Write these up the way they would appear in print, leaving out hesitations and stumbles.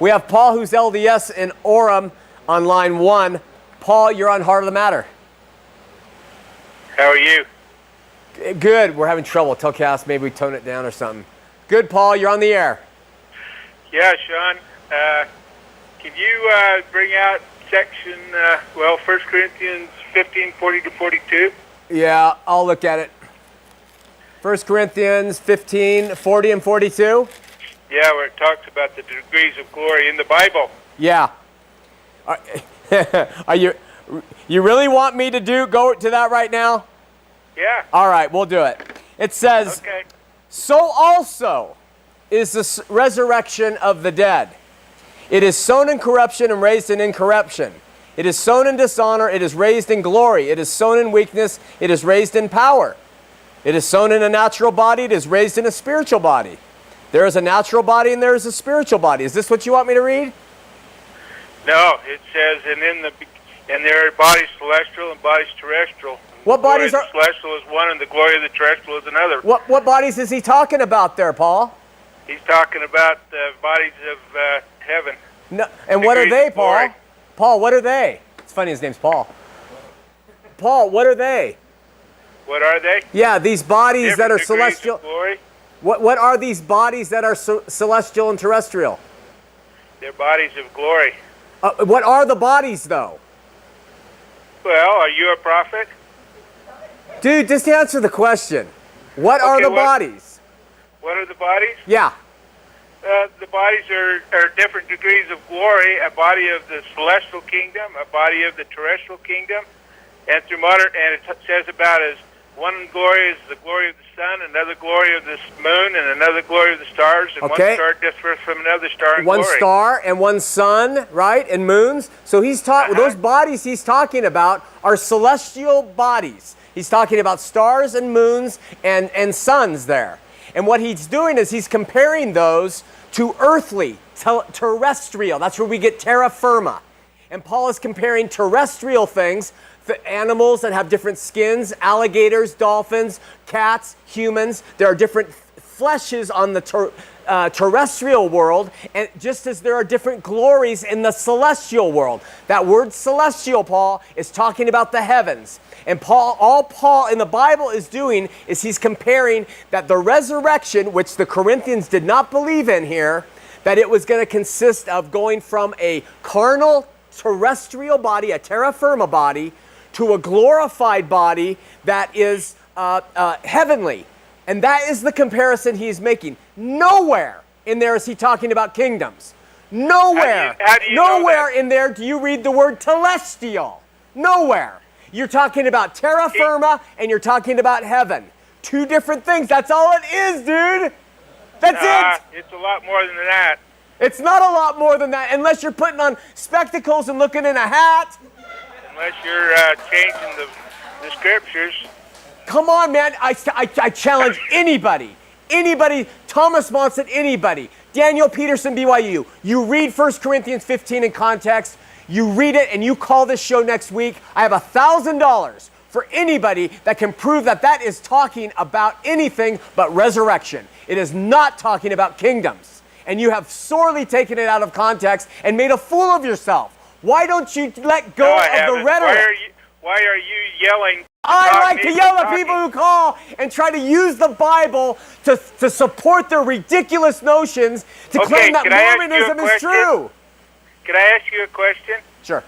We have Paul, who's LDS in Orem, on line 1. Paul, you're on Heart of the Matter. How are you? Good. We're having trouble. Tell Cass maybe we tone it down or something. Good, Paul. You're on the air. Yeah, Shawn. Can you bring out section, 1 Corinthians 15, 40 to 42? Yeah, I'll look at it. 1 Corinthians 15, 40 and 42? Yeah, where it talks about the degrees of glory in the Bible. Yeah. Are you really want me to go to that right now? Yeah. All right, we'll do it. It says, okay. So also is the resurrection of the dead. It is sown in corruption and raised in incorruption. It is sown in dishonor, it is raised in glory. It is sown in weakness, it is raised in power. It is sown in a natural body, it is raised in a spiritual body. There is a natural body and there is a spiritual body. Is this what you want me to read? No, it says, and there are bodies celestial and bodies terrestrial. What bodies are... The celestial is one and the glory of the terrestrial is another. What bodies is he talking about there, Paul? He's talking about the bodies of heaven. No, and what are they, Paul? Glory. Paul, what are they? It's funny his name's Paul. Paul, what are they? What are they? Yeah, these bodies that are Different degrees celestial. of glory. What are these bodies that are celestial and terrestrial? They're bodies of glory. What are the bodies, though? Well, are you a prophet? Dude, just answer the question. What are the bodies? What are the bodies? Yeah. The bodies are different degrees of glory. A body of the celestial kingdom, a body of the terrestrial kingdom, and through modern. And it says about as one glory is the glory of the sun, another glory of the moon, and another glory of the stars, and Okay. one star differs from another star in One glory. star and one sun, right? And moons. So he's those bodies he's talking about are celestial bodies. He's talking about stars and moons and suns there. And what he's doing is he's comparing those to earthly, terrestrial. That's where we get terra firma. And Paul is comparing terrestrial things, the animals that have different skins, alligators, dolphins, cats, humans. There are different fleshes on the terrestrial world, and just as there are different glories in the celestial world. That word celestial, Paul, is talking about the heavens. And all Paul in the Bible is doing is he's comparing that the resurrection, which the Corinthians did not believe in here, that it was going to consist of going from a carnal terrestrial body, a terra firma body, to a glorified body that is heavenly. And that is the comparison he's making. Nowhere in there is he talking about kingdoms. Nowhere. How do you nowhere in there do you read the word telestial. Nowhere. You're talking about terra firma and you're talking about heaven. Two different things. That's all it is, dude. That's it. It's a lot more than that. It's not a lot more than that unless you're putting on spectacles and looking in a hat. Unless you're changing the scriptures. Come on, man. I challenge anybody. Anybody. Thomas Monson, anybody. Daniel Peterson, BYU. You read 1 Corinthians 15 in context. You read it and you call this show next week. I have $1,000 for anybody that can prove that that is talking about anything but resurrection. It is not talking about kingdoms. And you have sorely taken it out of context and made a fool of yourself. Why don't you let go of the rhetoric? Why are you yelling? I like to yell at people who call and try to use the Bible to support their ridiculous notions to claim that Mormonism is true. Can I ask you a question? Sure.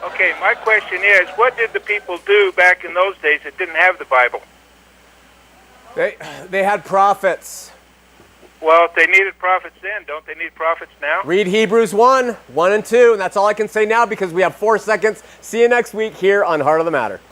Okay, my question is, what did the people do back in those days that didn't have the Bible? They had prophets. Well, if they needed prophets then, don't they need prophets now? Read Hebrews 1 and 2, and that's all I can say now because we have 4 seconds. See you next week here on Heart of the Matter.